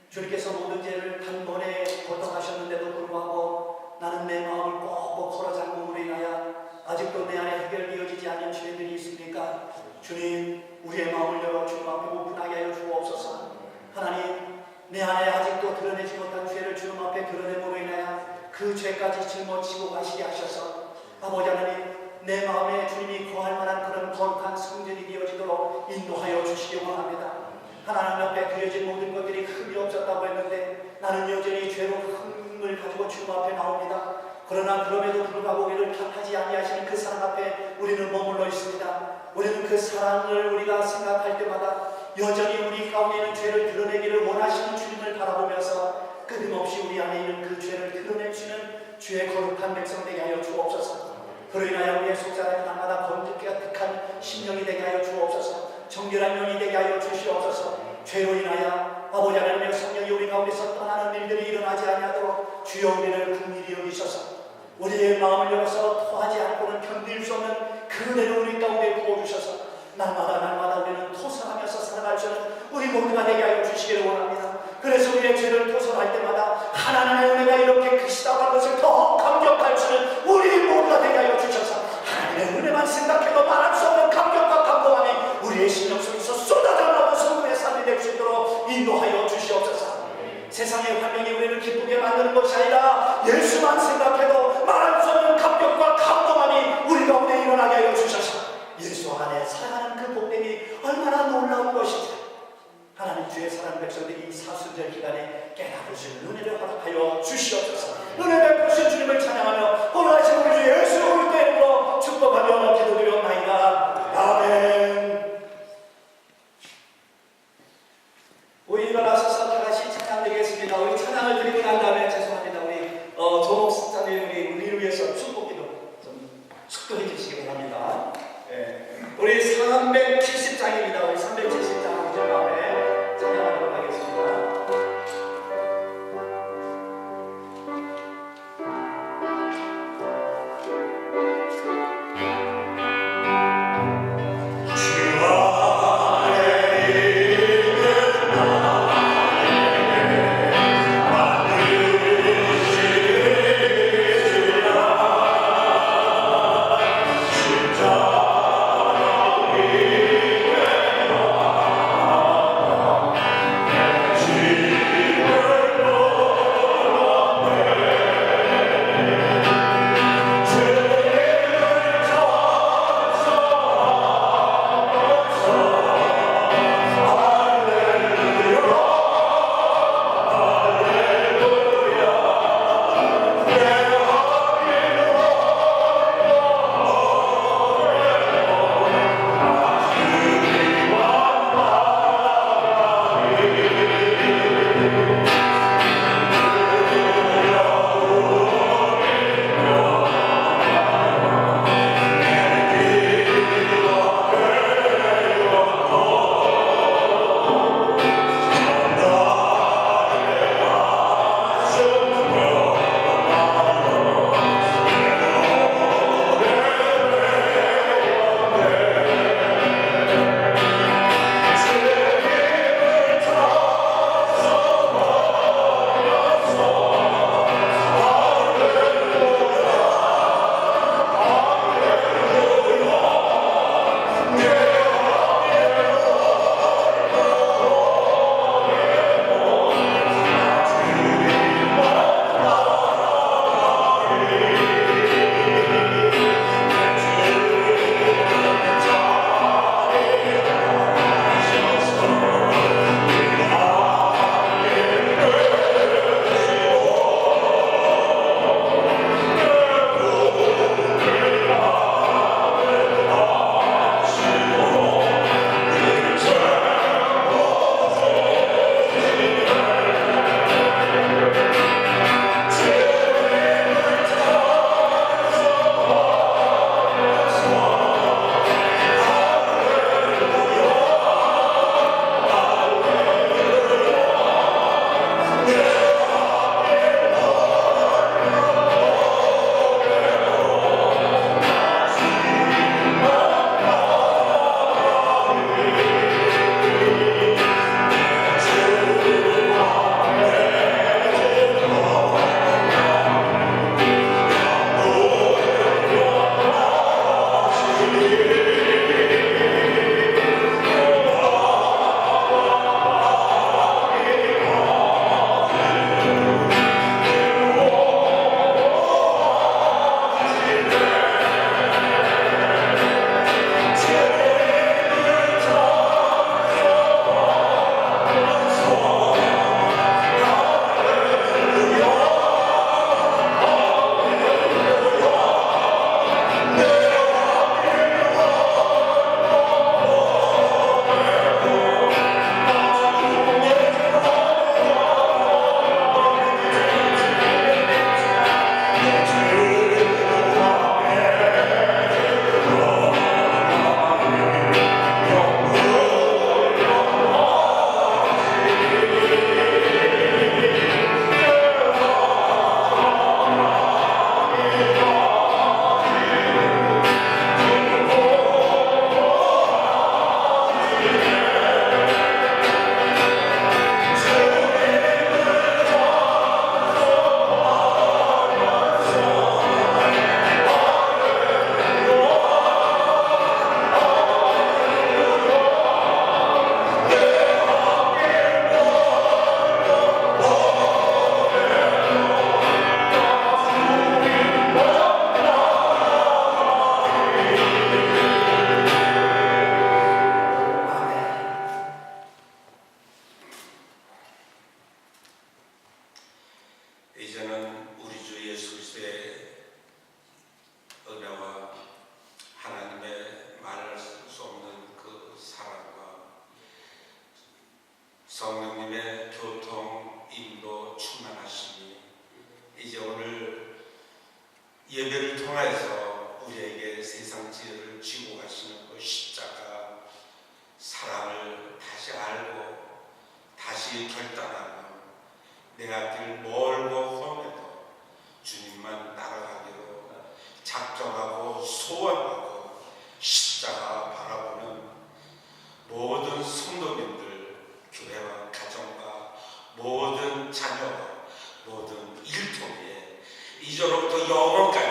주님께서 모든 죄를 단번에 거둬가셨는데도 불구하고 나는 내 마음을 꼭꼭 걸어 잠금으로 인하여 아직도 내 안에 해결되어지지 않은 죄들이 있습니까? 주님, 우리의 마음을 열어 주님 앞에 오픈하게 하여 주옵소서. 하나님, 내 안에 아직도 드러내지 못한 죄를 주님 앞에 드러냄으로 인하여 그 죄까지 짊어지고 가시게 하셔서 아버지 하나님, 내 마음에 주님이 거할 만한 그런 거룩한 성전이 되어지도록 인도하여 주시기 원합니다. 하나님 앞에 드려진 모든 것들이 흠이 없었다고 했는데 나는 여전히 죄로 흠을 가지고 주님 앞에 나옵니다. 그러나 그럼에도 불구하고 우리를 탓하지 아니하시는 그 사랑 앞에 우리는 머물러 있습니다. 우리는 그 사랑을 우리가 생각할 때마다 여전히 우리 가운데 있는 죄를 드러내기를 원하시는 주님을 바라보면서 끊임없이 우리 안에 있는 그 죄를 드러내시는 주의 거룩한 백성 되게 하여 주옵소서. 그로 인하여 우리의 속사람이 날마다 거룩한 심령이 되게 하여 주옵소서. 정결한 영이 되게 하여 주시옵소서. 죄로 인하여 아버지 하나님의 성령이 우리 가운데서 떠나는 일들이 일어나지 아니하도록 주여 우리를 긍휼히 여기셔서 우리의 마음을 열어서 토하지 않고는 견딜 수 없는 그 은혜를 우리 가운데 부어주셔서 날마다 우리는 토설하면서 살아갈 수 있는 우리 모두가 되게 하여 주시기를 원합니다. 그래서 우리의 죄를 토설할 때마다 하나님의 은혜가 이렇게 크시다고 하는 것을 더 감격할 수 있는 우리 모두가 되게 하여 주셔서 하나님의 은혜만 생각해도 말할 수 없는 감격과 감동함이 우리의 심령 속에서 쏟아져 나오는 성도의 삶이 될 수 있도록 인도하여 주시옵소서. 세상의 환경이 우리를 기쁘게 만드는 것이 아니라 예수만 생각해도 말할 수 없는 감격과 감동함이 우리 가운데 일어나게 하여 주셔서 예수 안에 살아가는 그 복됨이 얼마나 놀라운 것인지 하나님 주의 사랑 백성들이 이 사순절 기간에 깨달을 수 있는 은혜를 허락하여 주시옵소서. 은혜 베푸신 주님을 찬양하며 오늘 아침 우리 주 예수 그리스도의 이름으로 축복하며 기도드리옵나이다. 아멘. 우리 일어나서서 다 같이 찬양드리겠습니다. 우리 찬양을 드리고 난 다음에 죄송합니다. 우리 조목 사장님 우리를 위해서 축복기도 좀 축도해 주시기 바랍니다. 우리 370장입니다. 우리 370장 다음에 찬양하도록 하겠습니다. 주와 성령님의 교통, 인도, 충만하심이 이제 오늘 예배를 통해서 우리에게 세상 지혜를 쥐고 가시는 그 십자가 사랑을 다시 알고 다시 결단하는 내가 길 멀고 험해도 주님만 따라가기로 작정하고 소원하고 십자가 바라보는 모든 성도님들, 교회와 가정과 모든 자녀, 모든 일통에 이제로부터 영원까지